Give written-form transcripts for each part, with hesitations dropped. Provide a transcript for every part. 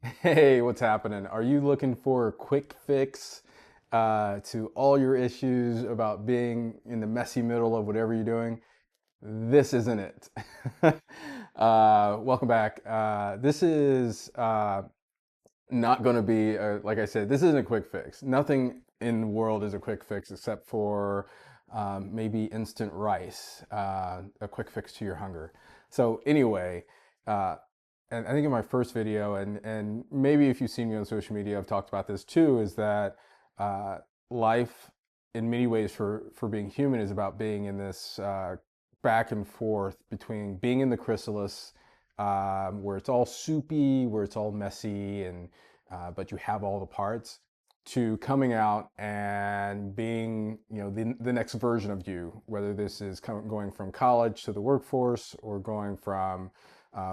Hey, what's happening? Are you looking for a quick fix to all your issues about being in the messy middle of whatever you're doing? This isn't it. Welcome back. This is not going to be, like I said, this isn't a quick fix. Nothing in the world is a quick fix except for maybe instant rice, a quick fix to your hunger. So, anyway, uh, and I think in my first video, and maybe if you've seen me on social media, I've talked about this too, is that uh, life in many ways for being human is about being in this back and forth between being in the chrysalis, where it's all soupy, where it's all messy, and but you have all the parts, to coming out and being, the next version of you, whether this is going from college to the workforce, or going from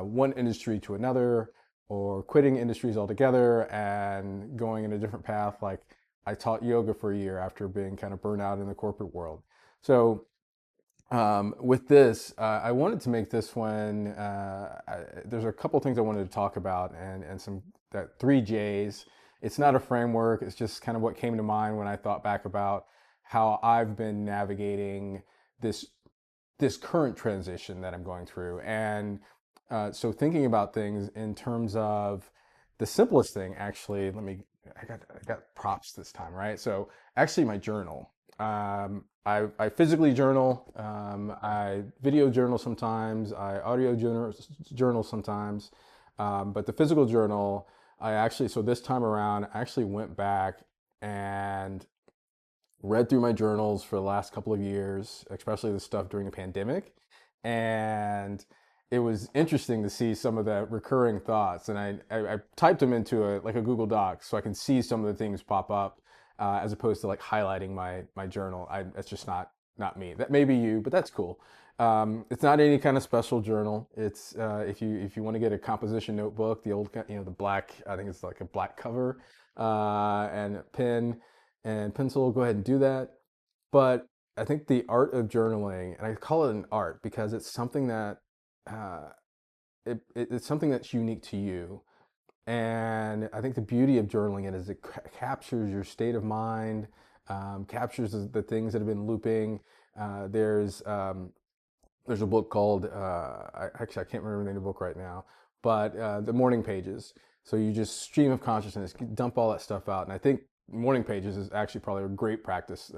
one industry to another, or quitting industries altogether and going in a different path. Like I taught yoga for a year after being kind of burnt out in the corporate world. So with this, I wanted to make this one. There's a couple things I wanted to talk about, and some that three J's. It's not a framework. It's just kind of what came to mind when I thought back about how I've been navigating this this current transition that I'm going through. And so thinking about things in terms of the simplest thing, actually, I got props this time, right? So actually my journal. I physically journal, I video journal sometimes, I audio journal sometimes, but the physical journal, so this time around, I actually went back and read through my journals for the last couple of years, especially the stuff during the pandemic. And it was interesting to see some of the recurring thoughts. And I typed them into a Google Doc so I can see some of the things pop up, as opposed to like highlighting my journal. That's just not me. That may be you, but that's cool. It's not any kind of special journal. It's if you want to get a composition notebook, the old, the black, I think it's like a black cover, and a pen and pencil, go ahead and do that. But I think the art of journaling, and I call it an art because it's something that uh, it's something that's unique to you. And I think the beauty of journaling is it captures your state of mind, captures the things that have been looping. Uh, there's um, there's a book called I can't remember the name of the book right now, but the morning pages. So you just stream of consciousness, dump all that stuff out, and I think morning pages is actually probably a great practice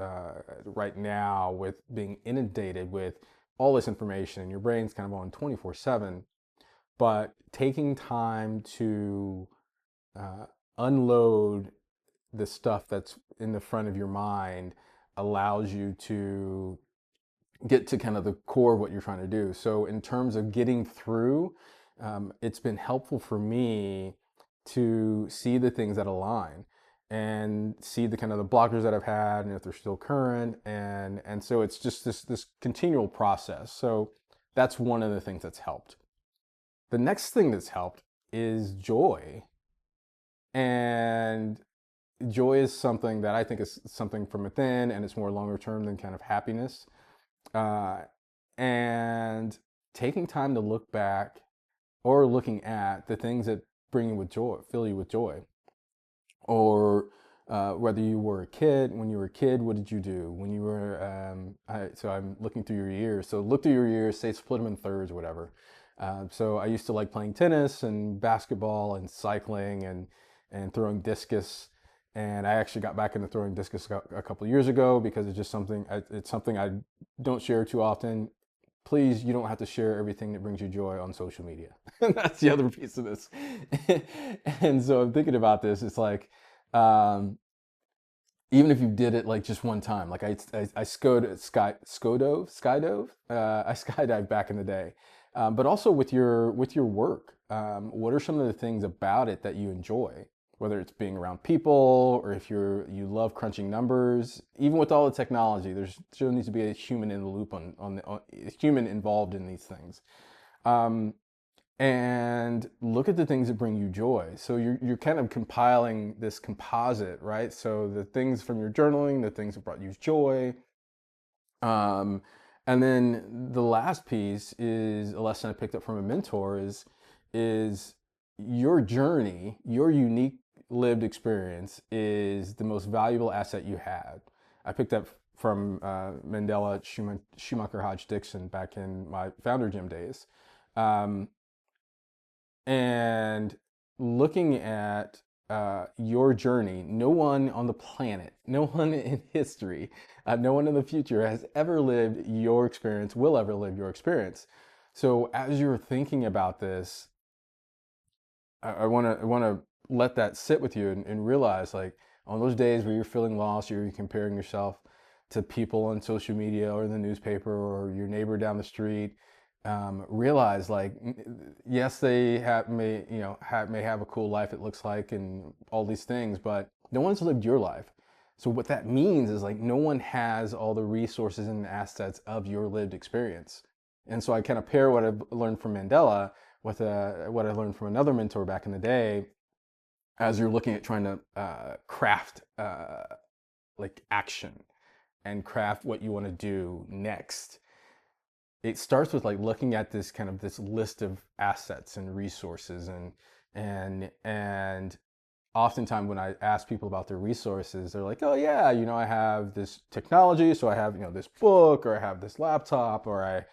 right now, with being inundated with all this information and your brain's kind of on 24/7. But taking time to uh, unload the stuff that's in the front of your mind allows you to get to kind of the core of what you're trying to do. So in terms of getting through, it's been helpful for me to see the things that align and see the kind of the blockers that I've had and if they're still current, and so it's just this continual process. So that's one of the things that's helped. The next thing that's helped is joy. And joy is something that I think is something from within, and it's more longer term than kind of happiness. uh, and taking time to look back or looking at the things that bring you with joy, fill you with joy, or whether you were a kid. When you were a kid, what did you do? When you were, so I'm looking through your years. So look through your years, say split them in thirds, or whatever. So I used to like playing tennis and basketball and cycling and throwing discus. And I actually got back into throwing discus a couple of years ago because it's just it's something I don't share too often. Please, you don't have to share everything that brings you joy on social media. That's the other piece of this. And so I'm thinking about this. It's like, um, even if you did it like just one time, like I skydove, I skydived back in the day. But also with your work, what are some of the things about it that you enjoy? Whether it's being around people, or if you love crunching numbers. Even with all the technology, there's still needs to be a human in the loop, on a human involved in these things. Um, and look at the things that bring you joy. So you're kind of compiling this composite, right? So the things from your journaling, the things that brought you joy. Um, and then the last piece is a lesson I picked up from a mentor, is your journey, your unique lived experience is the most valuable asset you have. I picked up from Mandela Schumacher Hodge Dixon back in my founder gym days. Um, and looking at your journey, no one on the planet, no one in history, no one in the future has ever lived your experience, will ever live your experience. So as you're thinking about this, I want to let that sit with you and realize, like, on those days where you're feeling lost, you're comparing yourself to people on social media or in the newspaper or your neighbor down the street. Realize, like, yes, they may have a cool life, it looks like, and all these things, but no one's lived your life. So what that means is, like, no one has all the resources and assets of your lived experience. And so I kind of pair what I've learned from Mandela with what I learned from another mentor back in the day. As you're looking at trying to craft like action and craft what you want to do next, it starts with, like, looking at this kind of this list of assets and resources, and oftentimes when I ask people about their resources, they're like, oh yeah, I have this technology, so I have, this book, or I have this laptop, or I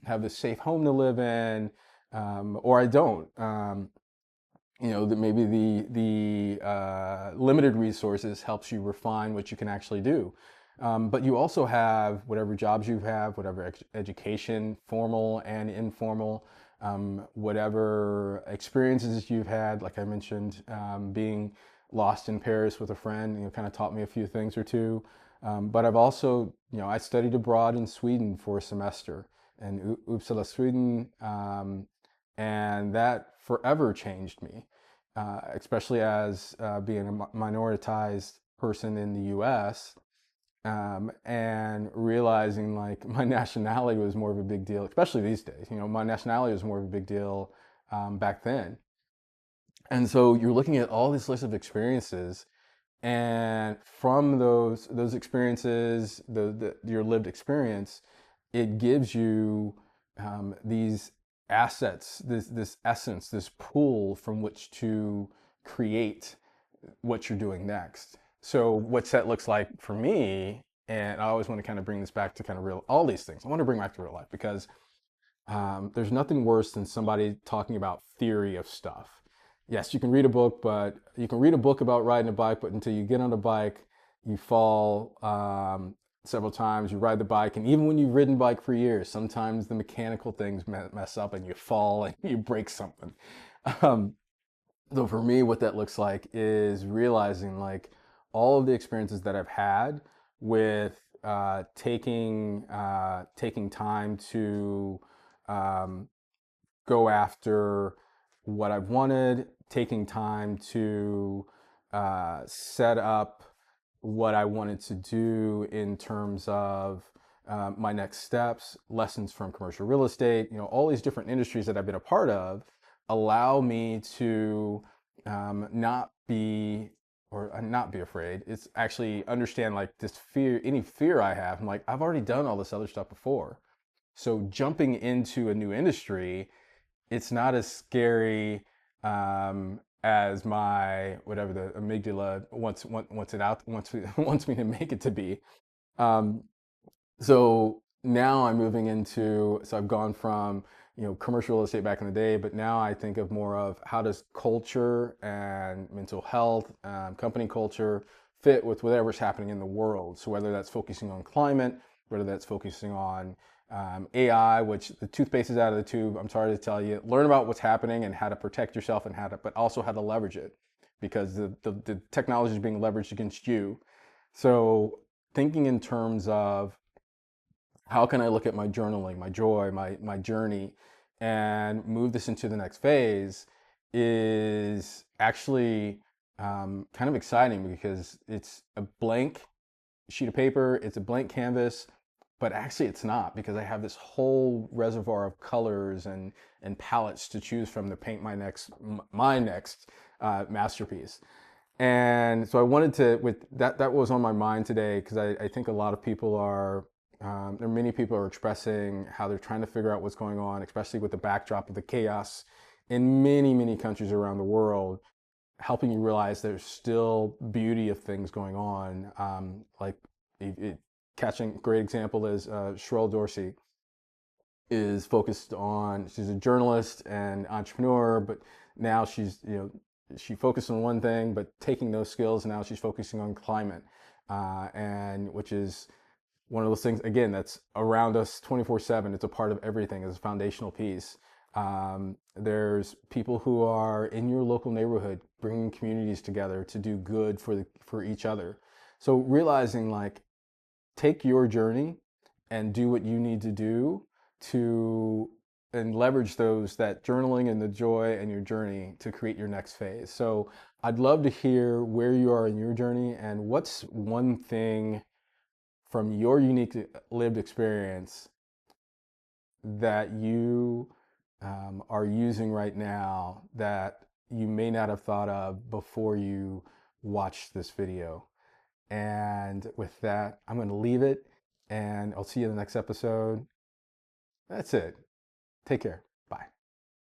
have this safe home to live in, or I don't. That maybe the limited resources helps you refine what you can actually do. But you also have whatever jobs you have, whatever education, formal and informal, whatever experiences you've had. Like I mentioned, being lost in Paris with a friend, kind of taught me a few things or two. But I've also, I studied abroad in Sweden for a semester in Uppsala, Sweden, and that forever changed me, especially as being a minoritized person in the U.S. And realizing, like, my nationality was more of a big deal, especially these days. My nationality was more of a big deal back then. And so you're looking at all this list of experiences, and from those experiences, your lived experience, it gives you these assets, this essence, this pool from which to create what you're doing next. So what's that looks like for me, and I always want to kind of bring this back to kind of real, all these things I want to bring back to real life, because there's nothing worse than somebody talking about theory of stuff. Yes, you can read a book, but you can read a book about riding a bike, but until you get on a bike, you fall several times, you ride the bike, and even when you've ridden bike for years, sometimes the mechanical things mess up and you fall and you break something. Um, so for me, what that looks like is realizing, like, all of the experiences that I've had with taking time to um, go after what I've wanted, taking time to set up what I wanted to do in terms of my next steps, lessons from commercial real estate, all these different industries that I've been a part of allow me to not be or not be afraid. It's actually understand, like, this fear, any fear I have. I'm like, I've already done all this other stuff before. So jumping into a new industry, it's not as scary as my whatever the amygdala wants it out wants me to make it to be. Um, so now I'm moving into, so I've gone from, commercial real estate back in the day, but now I think of more of how does culture and mental health, company culture fit with whatever's happening in the world. So whether that's focusing on climate, whether that's focusing on AI, which the toothpaste is out of the tube. I'm sorry to tell you, learn about what's happening and how to protect yourself, and but also how to leverage it, because the technology is being leveraged against you. So thinking in terms of how can I look at my journaling, my joy, my journey, and move this into the next phase is actually kind of exciting, because it's a blank sheet of paper, it's a blank canvas, but actually it's not, because I have this whole reservoir of colors and palettes to choose from to paint my next masterpiece. And so I wanted to, with that was on my mind today, because I think a lot of people are, there are many people are expressing how they're trying to figure out what's going on, especially with the backdrop of the chaos in many, many countries around the world, helping you realize there's still beauty of things going on. Like catching, great example is Sherelle Dorsey is focused on, she's a journalist and entrepreneur, but now she's, she focused on one thing, but taking those skills, now she's focusing on climate, and which is one of those things, again, that's around us 24/7. It's a part of everything. It's a foundational piece. There's people who are in your local neighborhood bringing communities together to do good for each other. So realizing, like, take your journey and do what you need to do to and leverage those, that journaling and the joy and your journey, to create your next phase. So I'd love to hear where you are in your journey, and what's one thing from your unique lived experience that you are using right now that you may not have thought of before you watched this video. And with that, I'm going to leave it, and I'll see you in the next episode. That's it. Take care.